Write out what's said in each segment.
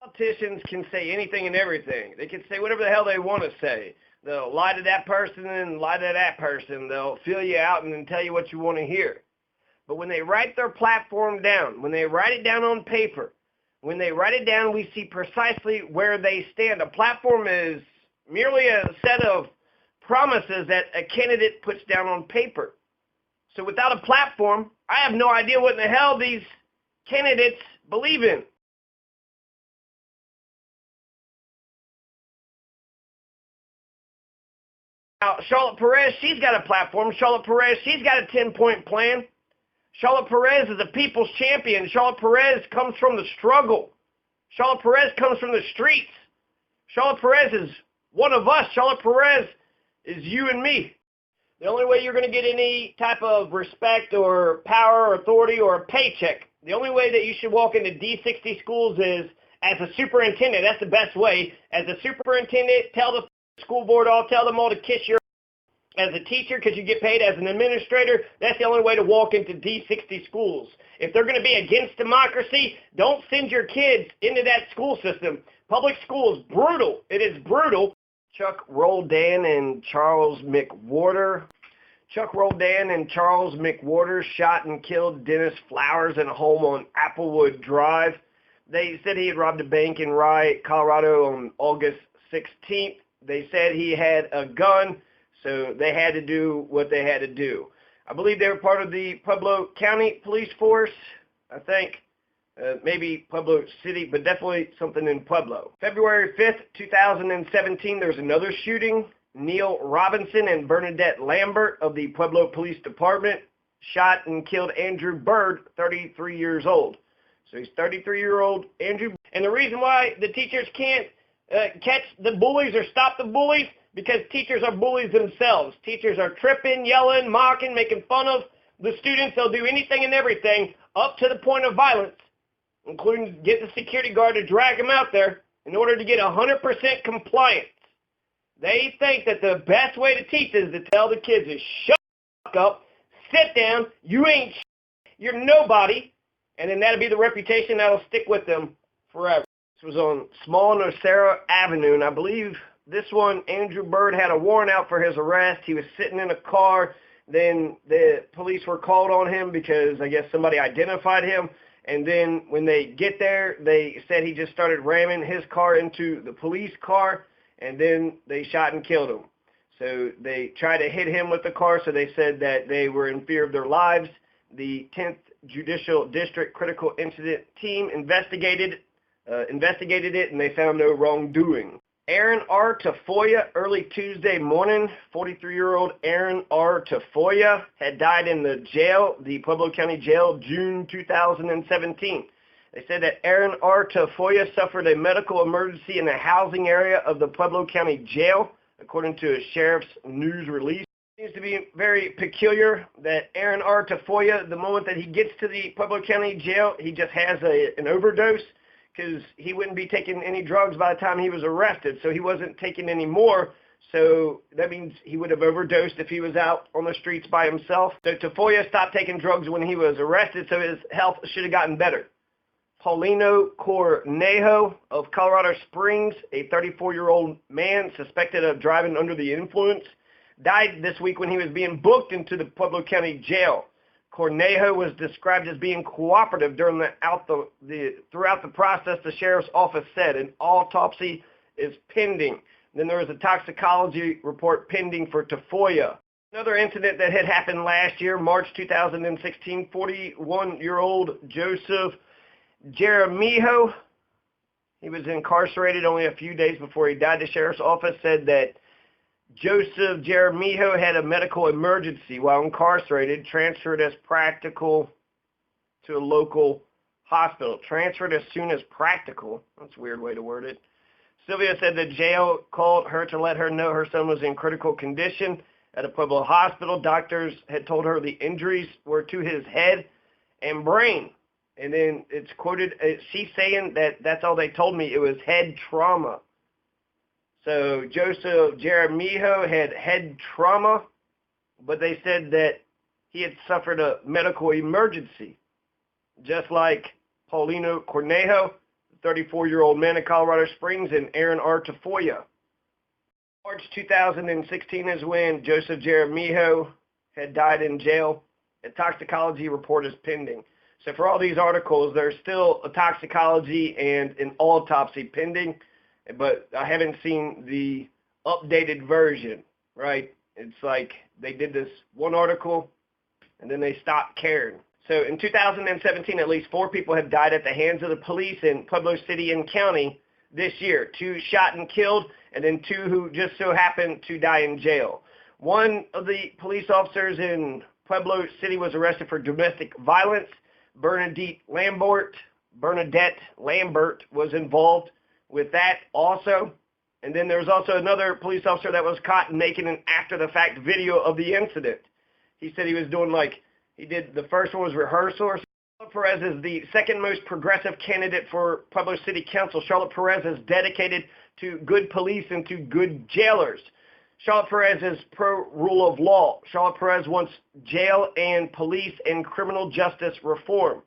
Politicians can say anything and everything. They can say whatever the hell they want to say. They'll lie to that person and lie to that person. They'll fill you out and then tell you what you want to hear. But when they write their platform down, when they write it down on paper, when they write it down, we see precisely where they stand. A platform is merely a set of promises that a candidate puts down on paper. So without a platform, I have no idea what in the hell these candidates believe in. Now, Charlotte Perez, she's got a platform. Charlotte Perez, she's got a 10-point plan. Charlotte Perez is a people's champion. Charlotte Perez comes from the struggle. Charlotte Perez comes from the streets. Charlotte Perez is one of us. Charlotte Perez is you and me. The only way you're going to get any type of respect or power or authority or a paycheck, the only way that you should walk into D60 schools is as a superintendent. That's the best way. As a superintendent, tell the school board all, tell them all to kiss your as a teacher, because you get paid. As an administrator, that's the only way to walk into D60 schools. If they're going to be against democracy, don't send your kids into that school system. Public school is brutal. It is brutal. Chuck Roldan and Charles McWhorter. Chuck Roldan and Charles McWhorter shot and killed Dennis Flowers in a home on Applewood Drive. They said he had robbed a bank in Rye, Colorado on August 16th. They said he had a gun, so they had to do what they had to do. I believe they were part of the Pueblo County Police Force, I think. Maybe Pueblo City, but definitely something in Pueblo. February 5th, 2017, there's another shooting. Neil Robinson and Bernadette Lambert of the Pueblo Police Department shot and killed Andrew Bird, 33 years old. So he's 33-year-old Andrew. And the reason why the teachers can't catch the bullies or stop the bullies, because teachers are bullies themselves. Teachers are tripping, yelling, mocking, making fun of the students. They'll do anything and everything up to the point of violence, including get the security guard to drag them out there in order to get 100% compliance. They think that the best way to teach is to tell the kids to shut up, sit down, you ain't you're nobody, and then that'll be the reputation that'll stick with them forever. This was on Small Nocera Avenue, and I believe this one, Andrew Bird had a warrant out for his arrest. He was sitting in a car. Then the police were called on him because I guess somebody identified him. And then when they get there, they said he just started ramming his car into the police car, and then they shot and killed him. So they tried to hit him with the car, so they said that they were in fear of their lives. The 10th Judicial District Critical Incident Team investigated it, and they found no wrongdoing. Aaron R. Tafoya, early Tuesday morning, 43-year-old Aaron R. Tafoya had died in the jail, the Pueblo County Jail, June 2017. They said that Aaron R. Tafoya suffered a medical emergency in the housing area of the Pueblo County Jail, according to a sheriff's news release. It seems to be very peculiar that Aaron R. Tafoya, the moment that he gets to the Pueblo County Jail, he just has an overdose, because he wouldn't be taking any drugs by the time he was arrested, so he wasn't taking any more, so that means he would have overdosed if he was out on the streets by himself. So Tafoya stopped taking drugs when he was arrested, so his health should have gotten better. Paulino Cornejo of Colorado Springs, a 34-year-old man suspected of driving under the influence, died this week when he was being booked into the Pueblo County Jail. Cornejo was described as being cooperative during throughout the process, the sheriff's office said. An autopsy is pending. Then there was a toxicology report pending for Tafoya. Another incident that had happened last year, March 2016, 41-year-old Joseph Jeremijo. He was incarcerated only a few days before he died. The sheriff's office said that Joseph Jeremijo had a medical emergency while incarcerated, transferred as practical to a local hospital. Transferred as soon as practical. That's a weird way to word it. Sylvia said the jail called her to let her know her son was in critical condition at a Pueblo hospital. Doctors had told her the injuries were to his head and brain. And then it's quoted, she's saying that that's all they told me. It was head trauma. So Joseph Jeremijo had head trauma, but they said that he had suffered a medical emergency, just like Paulino Cornejo, 34-year-old men in Colorado Springs, and Aaron R. Tafoya. March 2016 is when Joseph Jeremijo had died in jail. A toxicology report is pending. So for all these articles, there's still a toxicology and an autopsy pending, but I haven't seen the updated version, right? It's like they did this one article, and then they stopped caring. So in 2017, at least 4 people have died at the hands of the police in Pueblo City and County this year. 2 shot and killed, and then 2 who just so happened to die in jail. One of the police officers in Pueblo City was arrested for domestic violence. Bernadette Lambert was involved with that also. And then there was also another police officer that was caught making an after-the-fact video of the incident. He said he was doing the first one was rehearsal. Charlotte Perez is the second most progressive candidate for Pueblo City Council. Charlotte Perez is dedicated to good police and to good jailers. Charlotte Perez is pro-rule of law. Charlotte Perez wants jail and police and criminal justice reform.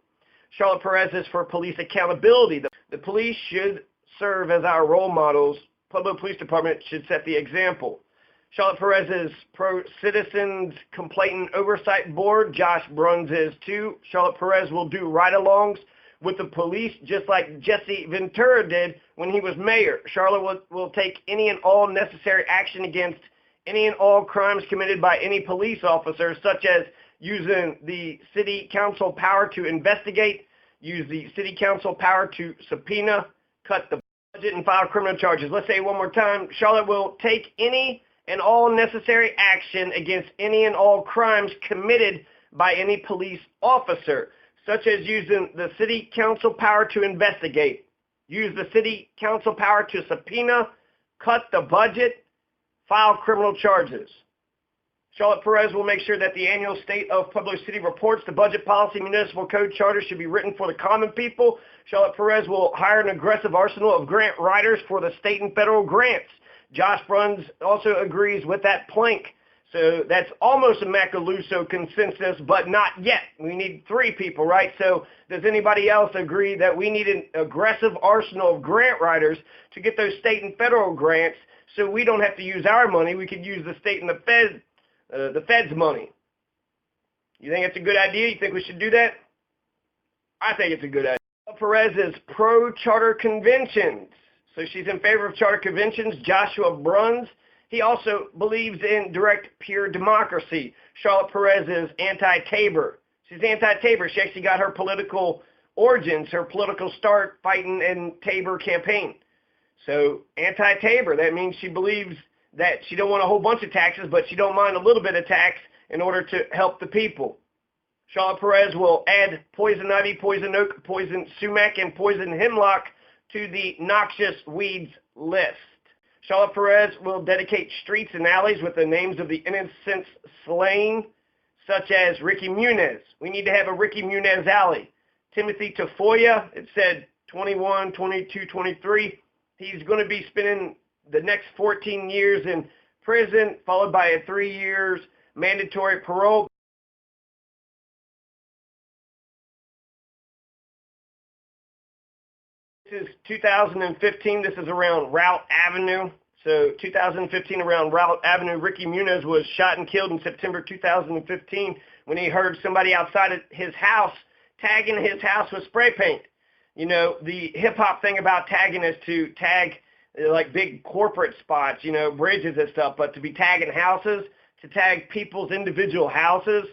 Charlotte Perez is for police accountability. The police should serve as our role models. Pueblo Police Department should set the example. Charlotte Perez is pro-Citizens Complaint and Oversight Board. Josh Bruns is too. Charlotte Perez will do ride-alongs with the police just like Jesse Ventura did when he was mayor. Charlotte will take any and all necessary action against any and all crimes committed by any police officer, such as using the city council power to investigate, use the city council power to subpoena, cut the budget, and file criminal charges. Let's say it one more time. Charlotte will take any and all necessary action against any and all crimes committed by any police officer, such as using the city council power to investigate, use the city council power to subpoena, cut the budget, file criminal charges. Charlotte Perez will make sure that the annual State of Pueblo City reports, the budget policy, municipal code charter should be written for the common people. Charlotte Perez will hire an aggressive arsenal of grant writers for the state and federal grants. Josh Bruns also agrees with that plank. So that's almost a Macaluso consensus, but not yet. We need 3 people, right? So does anybody else agree that we need an aggressive arsenal of grant writers to get those state and federal grants so we don't have to use our money? We could use the state and the Fed's money. You think it's a good idea? You think we should do that? I think it's a good idea. Perez is pro-charter conventions. So she's in favor of charter conventions. Joshua Bruns, he also believes in direct pure democracy. Charlotte Perez is anti-Tabor. She's anti-Tabor. She actually got her political origins, her political start fighting in Tabor campaign. So anti-Tabor, that means she believes that she don't want a whole bunch of taxes, but she don't mind a little bit of tax in order to help the people. Charlotte Perez will add poison ivy, poison oak, poison sumac, and poison hemlock to the noxious weeds list. Charlotte Perez will dedicate streets and alleys with the names of the innocents slain, such as Ricky Munez. We need to have a Ricky Munez alley. Timothy Tafoya, it said 21, 22, 23. He's going to be spending the next 14 years in prison, followed by a 3 years mandatory parole. This is 2015. This is around Route Avenue. So 2015 around Route Avenue, Ricky Munez was shot and killed in September 2015 when he heard somebody outside of his house tagging his house with spray paint. You know, the hip-hop thing about tagging is to tag like big corporate spots, you know, bridges and stuff, but to be tagging houses, to tag people's individual houses,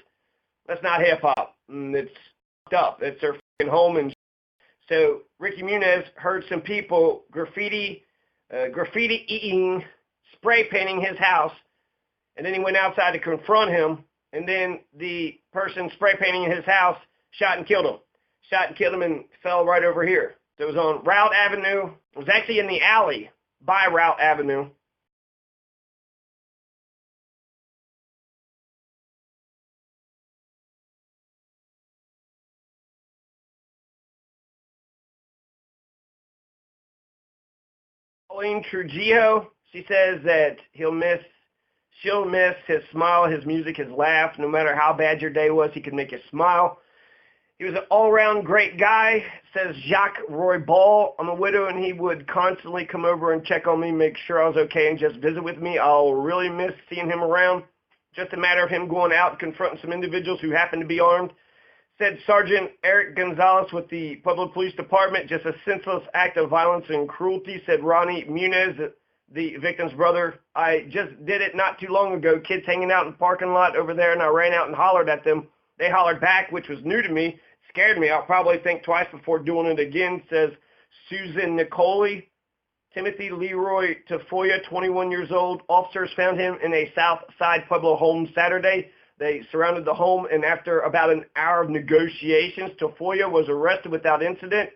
that's not hip-hop. It's fucked up. It's their fucking home. And so Ricky Munez heard some people graffiti-eating, spray painting his house, and then he went outside to confront him, and then the person spray painting his house shot and killed him. Shot and killed him and fell right over here. So it was on Route Avenue. It was actually in the alley by Route Avenue. Pauline Trujillo, she says that she'll miss his smile, his music, his laugh. No matter how bad your day was, he could make you smile. He was an all-around great guy, says Jacques Roy Ball. I'm a widow, and he would constantly come over and check on me, make sure I was okay, and just visit with me. I'll really miss seeing him around. Just a matter of him going out and confronting some individuals who happen to be armed. Said Sergeant Eric Gonzalez with the Pueblo Police Department, just a senseless act of violence and cruelty, said Ronnie Munez, the victim's brother. I just did it not too long ago. Kids hanging out in the parking lot over there, and I ran out and hollered at them. They hollered back, which was new to me, scared me. I'll probably think twice before doing it again, says Susan Nicoli. Timothy Leroy Tafoya, 21 years old. Officers found him in a South Side Pueblo home Saturday. They surrounded the home, and after about an hour of negotiations, Tafoya was arrested without incident.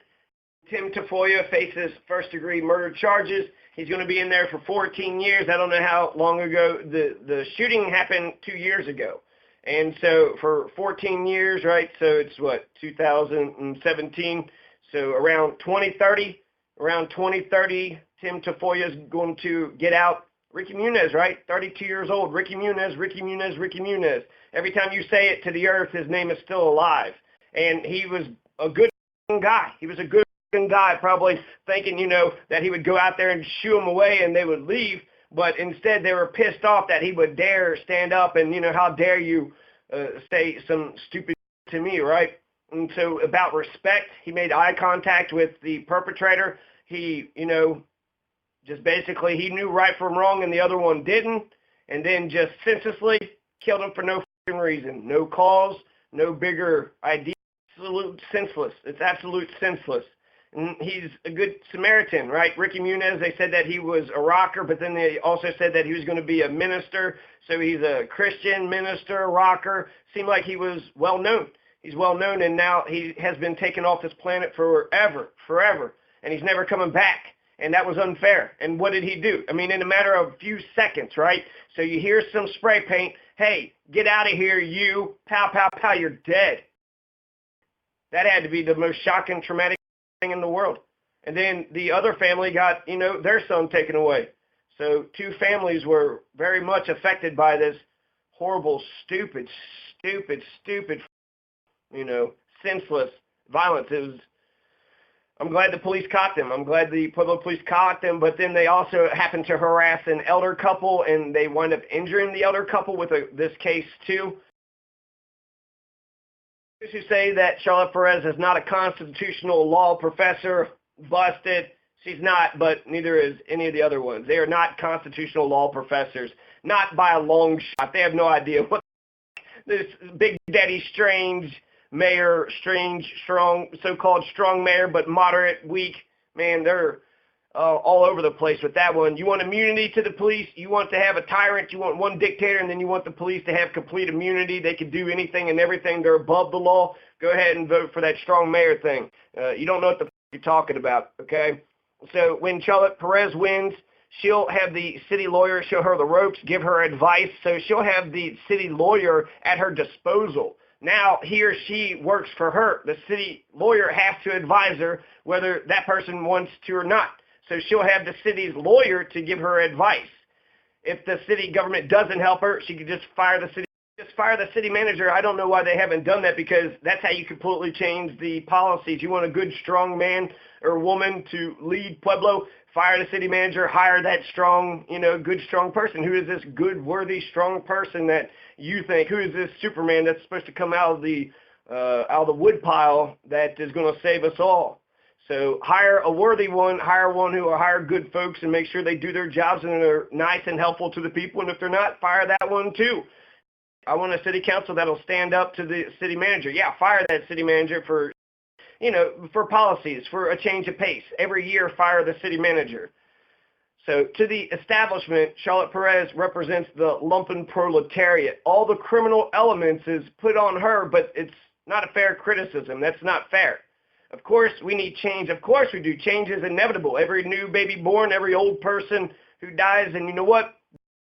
Tim Tafoya faces first-degree murder charges. He's going to be in there for 14 years. I don't know how long ago. The shooting happened 2 years ago. And so for 14 years, right, so it's what, 2017, so around 2030, Tim Tafoya is going to get out. Ricky Munez, right, 32 years old, Ricky Munez, Ricky Munez, Ricky Munez. Every time you say it to the earth, his name is still alive. And he was a good guy. He was a good guy, probably thinking, that he would go out there and shoo them away and they would leave. But instead, they were pissed off that he would dare stand up and, how dare you say some stupid to me, right? And so about respect, he made eye contact with the perpetrator. He, just basically he knew right from wrong and the other one didn't. And then just senselessly killed him for no reason. No cause, no bigger idea. Absolute senseless. It's absolute senseless. And he's a good Samaritan, right? Ricky Munez, they said that he was a rocker, but then they also said that he was going to be a minister. So he's a Christian minister, rocker. Seemed like he was well known. He's well known, and now he has been taken off this planet forever, and he's never coming back. And that was unfair. And what did he do? I mean, in a matter of a few seconds, right? So you hear some spray paint. Hey, get out of here, you. Pow, pow, pow, you're dead. That had to be the most shocking, traumatic thing in the world. And then the other family got, their son taken away. So two families were very much affected by this horrible, stupid, senseless violence. I'm glad the police caught them. I'm glad the Pueblo police caught them, but then they also happened to harass an elder couple, and they wind up injuring the elder couple with this case too. Those who say that Charlotte Perez is not a constitutional law professor, busted. She's not, but neither is any of the other ones. They are not constitutional law professors, not by a long shot. They have no idea what this Big Daddy Strange mayor, strong, so-called strong mayor, but moderate, weak. Man, they're all over the place with that one. You want immunity to the police. You want to have a tyrant. You want one dictator, and then you want the police to have complete immunity. They can do anything and everything. They're above the law. Go ahead and vote for that strong mayor thing. You don't know what the you're talking about, okay? So when Charlotte Perez wins, she'll have the city lawyer show her the ropes, give her advice. So she'll have the city lawyer at her disposal. Now he or she works for her. The city lawyer has to advise her whether that person wants to or not. So she'll have the city's lawyer to give her advice. If the city government doesn't help her, she could just fire the city manager. I don't know why they haven't done that, because that's how you completely change the policies. You want a good, strong man or woman to lead Pueblo, fire the city manager, hire that strong, good, strong person. Who is this good, worthy, strong person that you think? Who is this Superman that's supposed to come out of the wood pile that is going to save us all? So hire a worthy one, hire one who will hire good folks and make sure they do their jobs and they're nice and helpful to the people. And if they're not, fire that one too. I want a city council that'll stand up to the city manager. Yeah, fire that city manager for policies, for a change of pace. Every year, fire the city manager. So to the establishment, Charlotte Perez represents the lumpen proletariat. All the criminal elements is put on her, but it's not a fair criticism. That's not fair. Of course, we need change. Of course we do. Change is inevitable. Every new baby born, every old person who dies, and you know what?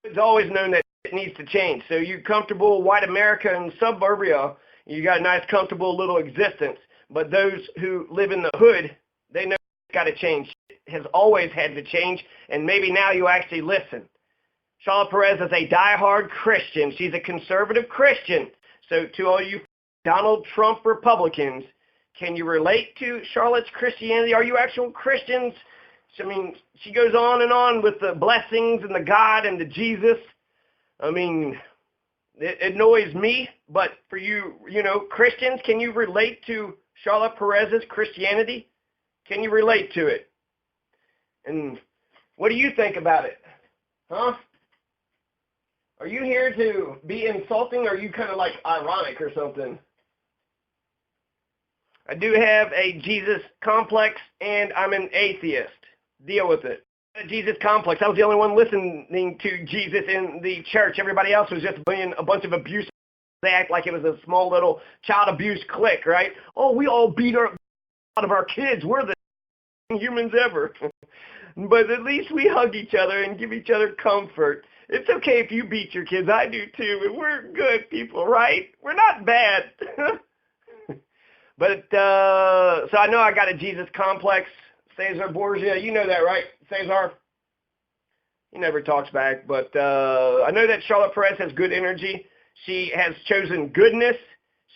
It's always known that it needs to change. So you comfortable white America and suburbia, you got a nice, comfortable little existence. But those who live in the hood, they know it's got to change. It has always had to change, and maybe now you actually listen. Charlotte Perez is a diehard Christian. She's a conservative Christian. So to all you Donald Trump Republicans, can you relate to Charlotte's Christianity? Are you actual Christians? I mean, she goes on and on with the blessings and the God and the Jesus. I mean, it annoys me, but for you, Christians, can you relate to Charlotte Perez's Christianity? Can you relate to it? And what do you think about it? Huh? Are you here to be insulting, or are you kind of like ironic or something? I do have a Jesus complex, and I'm an atheist. Deal with it. A Jesus complex. I was the only one listening to Jesus in the church. Everybody else was just being a bunch of abuse. They act like it was a small little child abuse clique, right? Oh, we all beat our out of our kids. We're the humans ever. But at least we hug each other and give each other comfort. It's okay if you beat your kids. I do too. And we're good people, right? We're not bad. But, so I know I got a Jesus complex. Cesar Borgia, you know that, right? Cesar? He never talks back. But I know that Charlotte Perez has good energy. She has chosen goodness.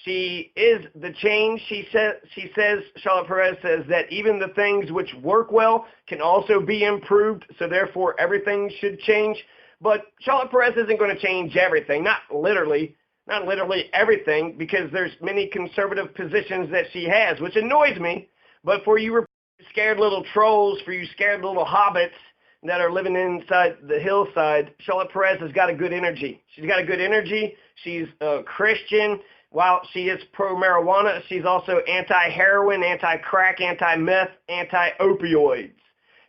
She is the change. She says, Charlotte Perez says that even the things which work well can also be improved, so therefore everything should change. But Charlotte Perez isn't going to change everything, not literally everything, because there's many conservative positions that she has, which annoys me. But for you scared little trolls, for you scared little hobbits that are living inside the hillside, Charlotte Perez has got a good energy. She's got a good energy. She's a Christian. While she is pro-marijuana, she's also anti-heroin, anti-crack, anti-meth, anti-opioids.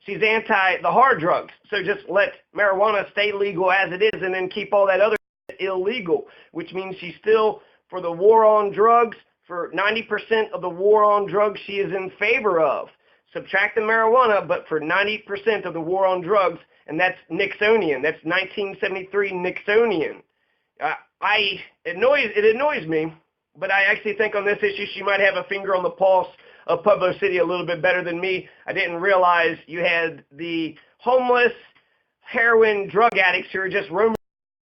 She's anti the hard drugs. So just let marijuana stay legal as it is and then keep all that other illegal, which means she's still for the war on drugs. For 90% of the war on drugs she is in favor of. Subtract the marijuana, but for 90% of the war on drugs, and that's Nixonian. That's 1973 Nixonian. It annoys me, but I actually think on this issue she might have a finger on the pulse of Pueblo City a little bit better than me. I didn't realize you had the homeless heroin drug addicts who are just roaming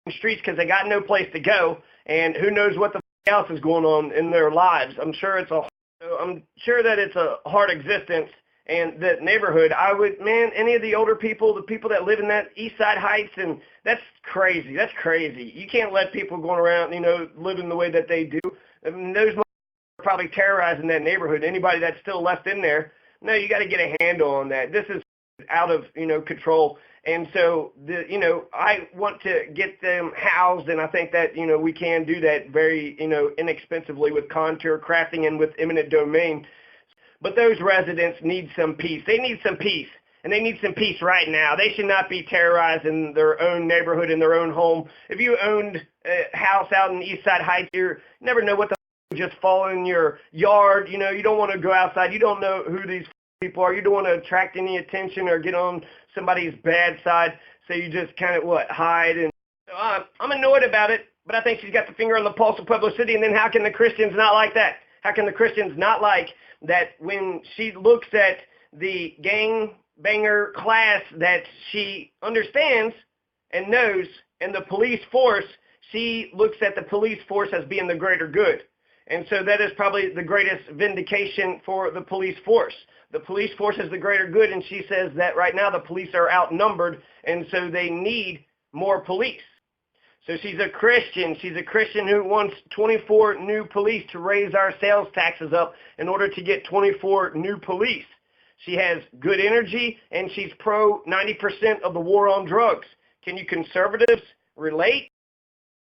the streets because they got no place to go, and who knows what the else is going on in their lives. I'm sure that it's a hard existence. And that neighborhood, any of the older people, the people that live in that East Side Heights, and that's crazy. That's crazy. You can't let people going around, living the way that they do. I mean, those are probably terrorizing that neighborhood. Anybody that's still left in there, no, you got to get a handle on that. This is out of, control. And so, I want to get them housed, and I think that, we can do that very, inexpensively with contour crafting and with eminent domain. But those residents need some peace. They need some peace, and they need some peace right now. They should not be terrorized in their own neighborhood, in their own home. If you owned a house out in East Side Heights, you never know what the just fall in your yard. You don't want to go outside. You don't know who these people are. You don't want to attract any attention or get on somebody's bad side, so you just kind of, hide. And so I'm annoyed about it, but I think she's got the finger on the pulse of Pueblo City, and then how can the Christians not like that? How can the Christians not like that when she looks at the gangbanger class that she understands and knows, and the police force, she looks at the police force as being the greater good. And so that is probably the greatest vindication for the police force. The police force is the greater good, and she says that right now the police are outnumbered, and so they need more police. So she's a Christian. She's a Christian who wants 24 new police to raise our sales taxes up in order to get 24 new police. She has good energy, and she's pro 90% of the war on drugs. Can you conservatives relate?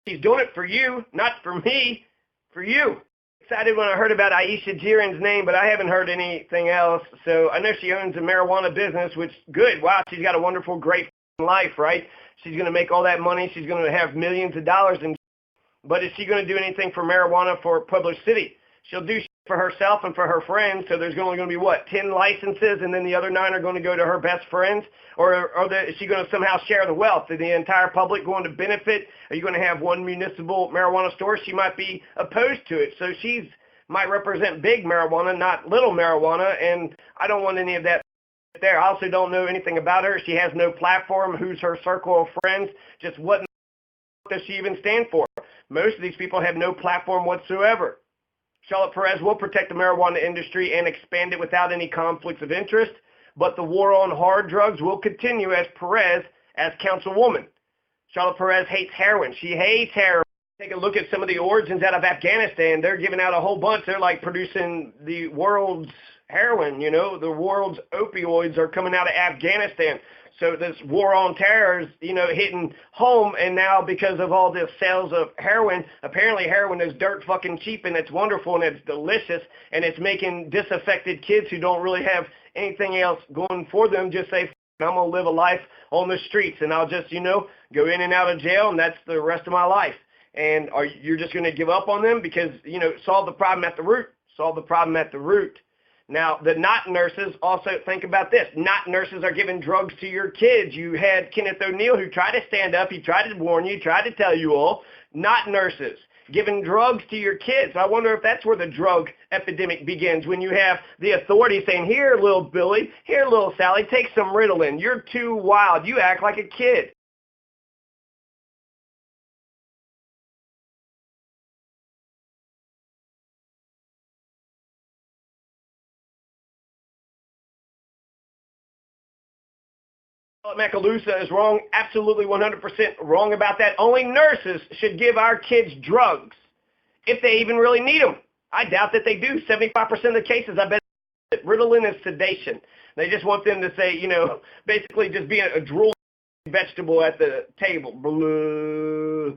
She's doing it for you, not for me, for you. Excited when I heard about Aisha Jiren's name, but I haven't heard anything else. So I know she owns a marijuana business, which good. Wow, she's got a wonderful, great life, right? She's going to make all that money. She's going to have millions of dollars. But is she going to do anything for marijuana for Pueblo City? She'll do for herself and for her friends. So there's only going to be, 10 licenses, and then the other 9 are going to go to her best friends? Or is she going to somehow share the wealth? Is the entire public going to benefit? Are you going to have one municipal marijuana store? She might be opposed to it. So she's might represent big marijuana, not little marijuana, and I don't want any of that there. I also don't know anything about her. She has no platform. Who's her circle of friends? Just what does she even stand for? Most of these people have no platform whatsoever. Charlotte Perez will protect the marijuana industry and expand it without any conflicts of interest, but the war on hard drugs will continue as Perez as councilwoman. Charlotte Perez hates heroin. She hates heroin. Take a look at some of the origins out of Afghanistan. They're giving out a whole bunch. They're like producing the world's heroin, you know. The world's opioids are coming out of Afghanistan. So this war on terror is, you know, hitting home, and now because of all the sales of heroin, apparently heroin is dirt fucking cheap, and it's wonderful, and it's delicious, and it's making disaffected kids who don't really have anything else going for them just say, I'm going to live a life on the streets, and I'll just, you know, go in and out of jail, and that's the rest of my life. And you're just going to give up on them because, you know, solve the problem at the root. Solve the problem at the root. Now, the not nurses, also think about this. Not nurses are giving drugs to your kids. You had Kenneth O'Neill who tried to stand up. He tried to warn you, tried to tell you all. Not nurses giving drugs to your kids. I wonder if that's where the drug epidemic begins, when you have the authorities saying, here, little Billy, here, little Sally, take some Ritalin. You're too wild. You act like a kid. Macalusa is wrong, absolutely 100% wrong about that. Only nurses should give our kids drugs, if they even really need them. I doubt that they do. 75% of the cases, I bet Ritalin is sedation. They just want them to say, you know, basically just be a drool vegetable at the table. Blah.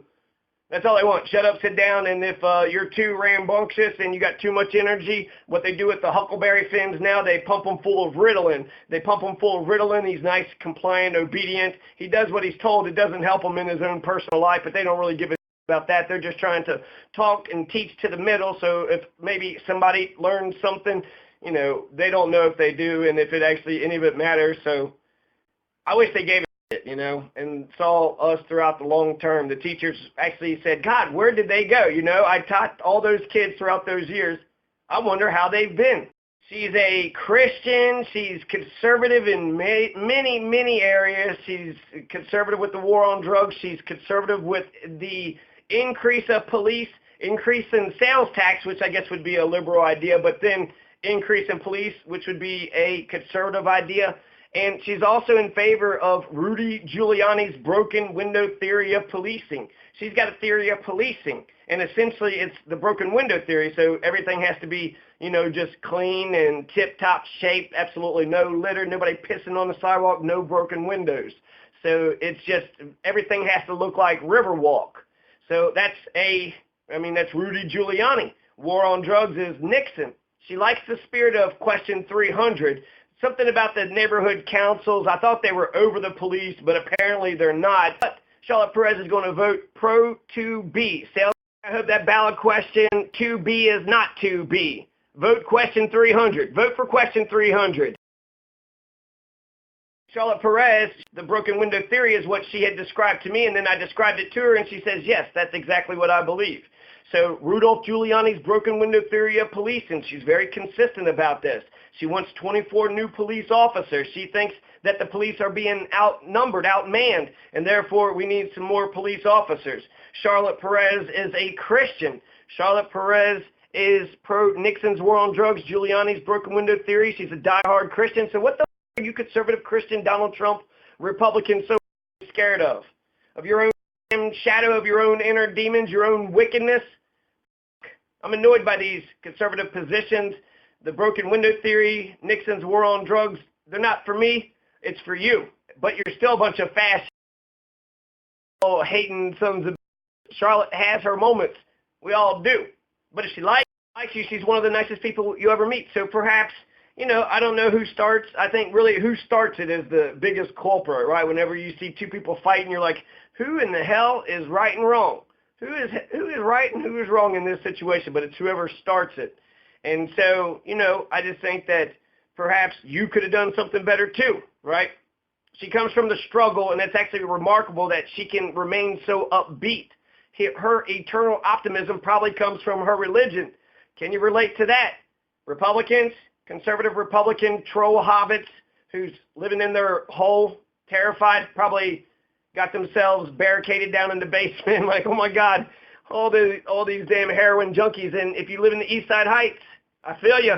That's all they want. Shut up, sit down, and if you're too rambunctious and you got too much energy, what they do with the Huckleberry Finns now, they pump them full of Ritalin. They pump them full of Ritalin. He's nice, compliant, obedient. He does what he's told. It doesn't help him in his own personal life, but they don't really give a about that. They're just trying to talk and teach to the middle, so if maybe somebody learns something, you know, they don't know if they do and if it actually, any of it matters. So I wish they gave it, you know, and saw us throughout the long term. The teachers actually said, God, where did they go? You know, I taught all those kids throughout those years. I wonder how they've been. She's a Christian. She's conservative in many, many areas. She's conservative with the war on drugs. She's conservative with the increase of police, increase in sales tax, which I guess would be a liberal idea, but then increase in police, which would be a conservative idea. And she's also in favor of Rudy Giuliani's broken window theory of policing. She's got a theory of policing, and essentially it's the broken window theory, so everything has to be, you know, just clean and tip-top shape, absolutely no litter, nobody pissing on the sidewalk, no broken windows. So it's just, everything has to look like Riverwalk. So that's Rudy Giuliani. War on drugs is Nixon. She likes the spirit of Question 300. Something about the neighborhood councils. I thought they were over the police, but apparently they're not. But Charlotte Perez is going to vote pro 2B. I hope that ballot question 2B is not 2B. Vote Question 300. Vote for Question 300. Charlotte Perez, the broken window theory is what she had described to me, and then I described it to her, and she says, yes, that's exactly what I believe. So Rudolph Giuliani's broken window theory of policing, she's very consistent about this. She wants 24 new police officers. She thinks that the police are being outnumbered, outmanned, and therefore we need some more police officers. Charlotte Perez is a Christian. Charlotte Perez is pro-Nixon's war on drugs, Giuliani's broken window theory. She's a diehard Christian. So what the are you conservative Christian Donald Trump Republicans so scared of? Of your own shadow, of your own inner demons, your own wickedness? I'm annoyed by these conservative positions. The broken window theory, Nixon's war on drugs, they're not for me. It's for you. But you're still a bunch of fascists, hating sons of... Charlotte has her moments. We all do. But if she likes you, she's one of the nicest people you ever meet. So perhaps, you know, I don't know who starts. I think really who starts it is the biggest culprit, right? Whenever you see two people fighting, you're like, who in the hell is right and wrong? Who is right and who is wrong in this situation? But it's whoever starts it. And so, you know, I just think that perhaps you could have done something better too, right? She comes from the struggle, and it's actually remarkable that she can remain so upbeat. Her eternal optimism probably comes from her religion. Can you relate to that? Republicans, conservative Republican troll hobbits who's living in their hole, terrified, probably got themselves barricaded down in the basement like, oh my God, all these damn heroin junkies. And if you live in the East Side Heights, I feel you.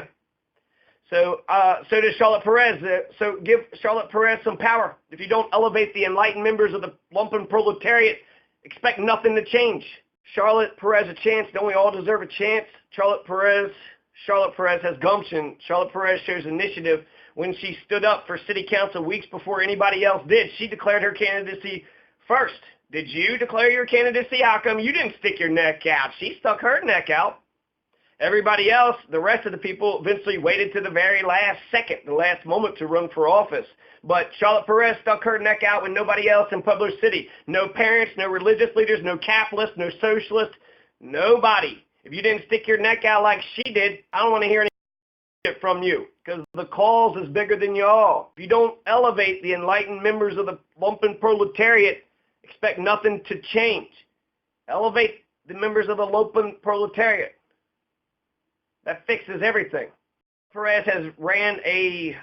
So does Charlotte Perez. So give Charlotte Perez some power. If you don't elevate the enlightened members of the lumpen proletariat, expect nothing to change. Charlotte Perez a chance. Don't we all deserve a chance? Charlotte Perez has gumption. Charlotte Perez shows initiative. When she stood up for city council weeks before anybody else did, she declared her candidacy first. Did you declare your candidacy? How come you didn't stick your neck out? She stuck her neck out. Everybody else, the rest of the people, eventually waited to the very last second, the last moment to run for office. But Charlotte Perez stuck her neck out when nobody else in Pueblo City. No parents, no religious leaders, no capitalists, no socialists, nobody. If you didn't stick your neck out like she did, I don't want to hear anything from you, because the cause is bigger than y'all. If you don't elevate the enlightened members of the lumpen proletariat, expect nothing to change. Elevate the members of the lumpen proletariat. That fixes everything. Perez has ran a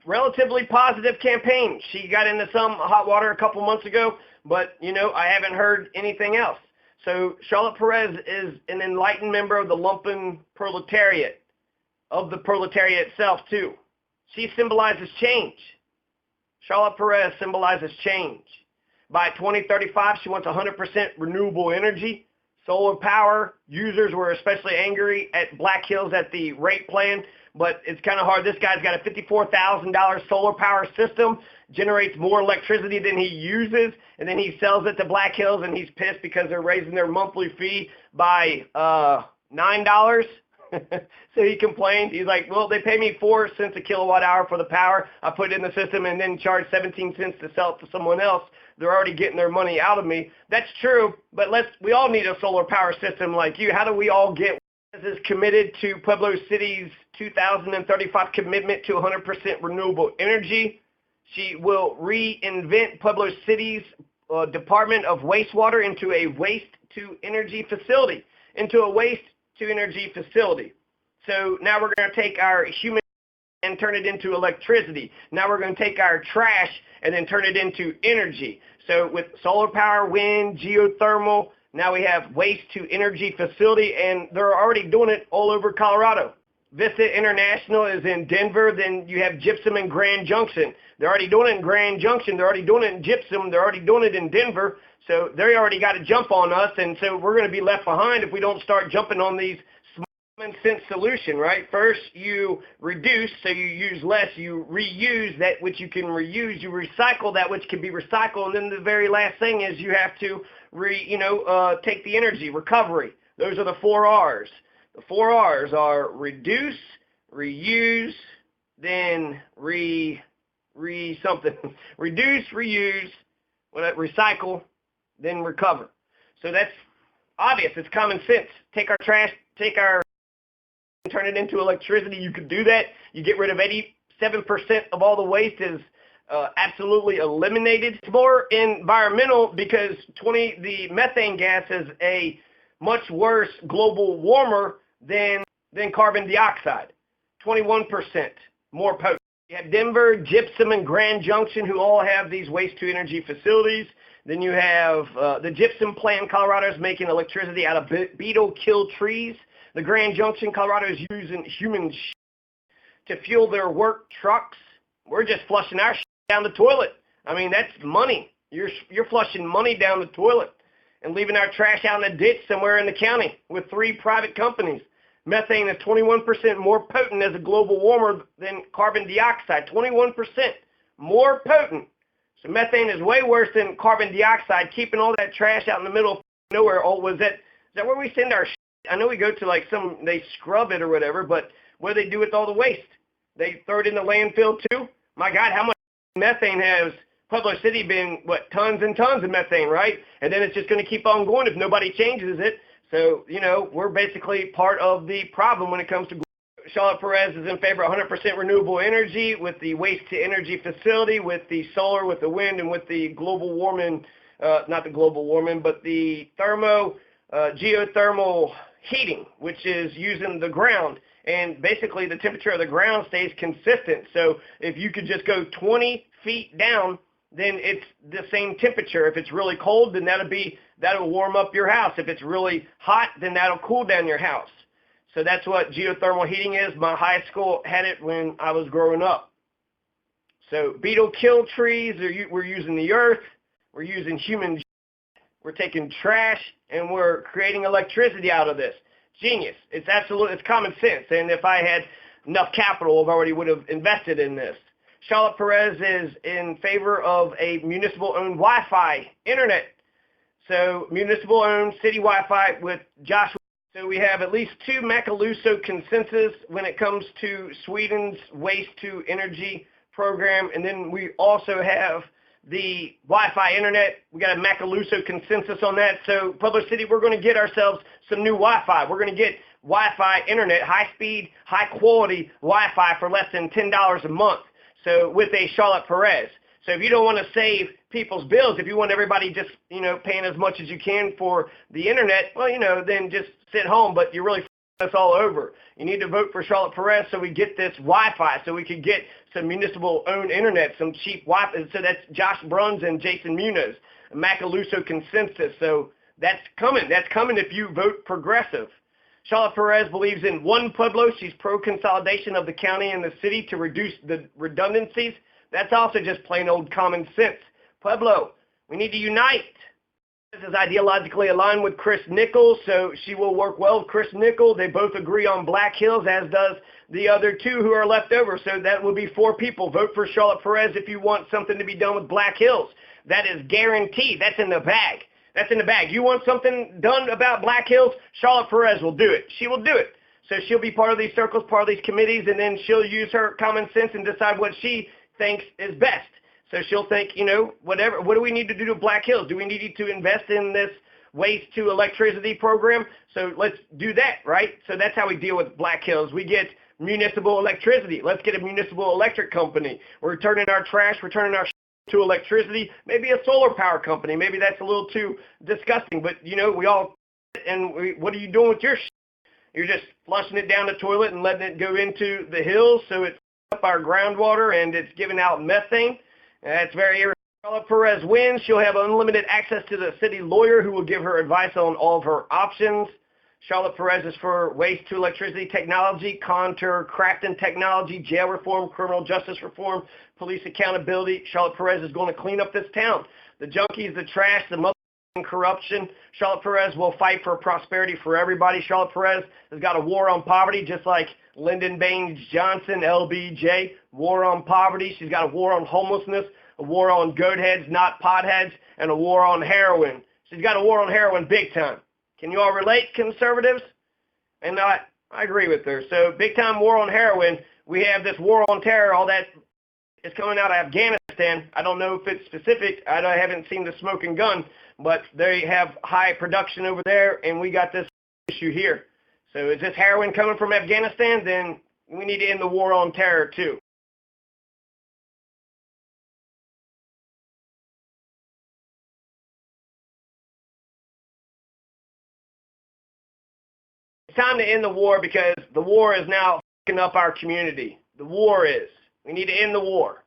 relatively positive campaign. She got into some hot water a couple months ago, but, I haven't heard anything else. So Charlotte Perez is an enlightened member of the lumpen proletariat, of the proletariat itself, too. She symbolizes change. Charlotte Perez symbolizes change. By 2035, she wants 100% renewable energy. Solar power users were especially angry at Black Hills at the rate plan, but it's kind of hard. This guy's got a $54,000 solar power system, generates more electricity than he uses, and then he sells it to Black Hills, and he's pissed because they're raising their monthly fee by $9. So he complained. He's like, well, they pay me 4 cents a kilowatt hour for the power. I put it in the system and then charge 17 cents to sell it to someone else. They're already getting their money out of me. That's true, but we all need a solar power system like you. How do we all get? This is committed to Pueblo City's 2035 commitment to 100% renewable energy. She will reinvent Pueblo City's Department of Wastewater into a waste-to-energy facility. So now we're going to take our human and turn it into electricity. Now we're going to take our trash and then turn it into energy. So with solar power, wind, geothermal, now we have waste-to-energy facility, and they're already doing it all over Colorado. Vista International is in Denver. Then you have Gypsum in Grand Junction. They're already doing it in Grand Junction. They're already doing it in Gypsum. They're already doing it in Denver. So they already got to jump on us, and so we're going to be left behind if we don't start jumping on these common sense solution, right? First, you reduce, so you use less. You reuse that which you can reuse. You recycle that which can be recycled. And then the very last thing is you have to take the energy, recovery. Those are the 4 R's. The 4 R's are reduce, reuse, then something. Reduce, reuse, recycle, then recover. So that's obvious. It's common sense. Take our trash, turn it into electricity. You could do that. You get rid of 87% of all the waste is absolutely eliminated. It's more environmental because the methane gas is a much worse global warmer than carbon dioxide. 21% more potent. You have Denver, Gypsum, and Grand Junction who all have these waste-to-energy facilities. Then you have the Gypsum plant, Colorado is making electricity out of beetle-killed trees. The Grand Junction, Colorado is using human to fuel their work trucks. We're just flushing our down the toilet. I mean, that's money. You're flushing money down the toilet and leaving our trash out in a ditch somewhere in the county with 3 private companies. Methane is 21% more potent as a global warmer than carbon dioxide. 21% more potent. So methane is way worse than carbon dioxide, keeping all that trash out in the middle of nowhere. Is that where we send our shit? I know we go to they scrub it or whatever, but what do they do with all the waste? They throw it in the landfill too? My God, how much methane has Pueblo City been, tons and tons of methane, right? And then it's just going to keep on going if nobody changes it. So, we're basically part of the problem when it comes to Charlotte Perez is in favor of 100% renewable energy with the waste-to-energy facility, with the solar, with the wind, and with the global warming, not the global warming, but the geothermal heating, which is using the ground. And basically the temperature of the ground stays consistent. So if you could just go 20 feet down, then it's the same temperature. If it's really cold, then that'll be that'll warm up your house. If it's really hot, then that'll cool down your house. So that's what geothermal heating is. My high school had it when I was growing up. So beetle kill trees, we're using the earth, we're using human, we're taking trash, and we're creating electricity out of this. Genius. It's common sense. And if I had enough capital, I already would have invested in this. Charlotte Perez is in favor of a municipal-owned Wi-Fi internet. So municipal-owned city Wi-Fi with Joshua. So we have at least 2 Macaluso consensus when it comes to Sweden's waste-to-energy program. And then we also have the Wi-Fi internet. We got a Macaluso consensus on that. So Pueblo City, we're going to get ourselves some new Wi-Fi. We're going to get Wi-Fi internet, high-speed, high-quality Wi-Fi for less than $10 a month. So with a Charlotte Perez. So if you don't want to save people's bills, if you want everybody just, paying as much as you can for the internet, well, then just sit home, but you're really f***ing us all over. You need to vote for Charlotte Perez so we get this Wi-Fi, so we can get some municipal-owned internet, some cheap Wi-Fi. So that's Josh Bruns and Jason Munoz, a Macaluso consensus. So that's coming. That's coming if you vote progressive. Charlotte Perez believes in one Pueblo. She's pro-consolidation of the county and the city to reduce the redundancies. That's also just plain old common sense. Pueblo, we need to unite. This is ideologically aligned with Chris Nichols, so she will work well with Chris Nichols. They both agree on Black Hills, as does the other 2 who are left over. So that would be 4 people. Vote for Charlotte Perez if you want something to be done with Black Hills. That is guaranteed. That's in the bag. That's in the bag. You want something done about Black Hills? Charlotte Perez will do it. She will do it. So she'll be part of these circles, part of these committees, and then she'll use her common sense and decide what she thinks is best. So she'll think, whatever. What do we need to do to Black Hills? Do we need to invest in this waste to electricity program? So let's do that, right? So that's how we deal with Black Hills. We get municipal electricity. Let's get a municipal electric company. We're turning our trash, we're turning our to electricity, maybe a solar power company. Maybe that's a little too disgusting, but we all, what are you doing with your shit? You're just flushing it down the toilet and letting it go into the hills, so it's up our groundwater and it's giving out methane. That's very irritating. Charlotte Perez wins. She'll have unlimited access to the city lawyer who will give her advice on all of her options. Charlotte Perez is for waste to electricity technology, contour crafting technology, jail reform, criminal justice reform, police accountability. Charlotte Perez is going to clean up this town. The junkies, the trash, the motherfucking corruption. Charlotte Perez will fight for prosperity for everybody. Charlotte Perez has got a war on poverty, just like Lyndon Baines Johnson, LBJ, war on poverty. She's got a war on homelessness, a war on goat heads, not potheads, and a war on heroin. She's got a war on heroin big time. Can you all relate, conservatives? And I agree with her. So big time war on heroin. We have this war on terror. All that is coming out of Afghanistan. I don't know if it's specific. I haven't seen the smoking gun, but they have high production over there, and we got this issue here. So is this heroin coming from Afghanistan? Then we need to end the war on terror too. It's time to end the war because the war is now fucking up our community. The war is. We need to end the war.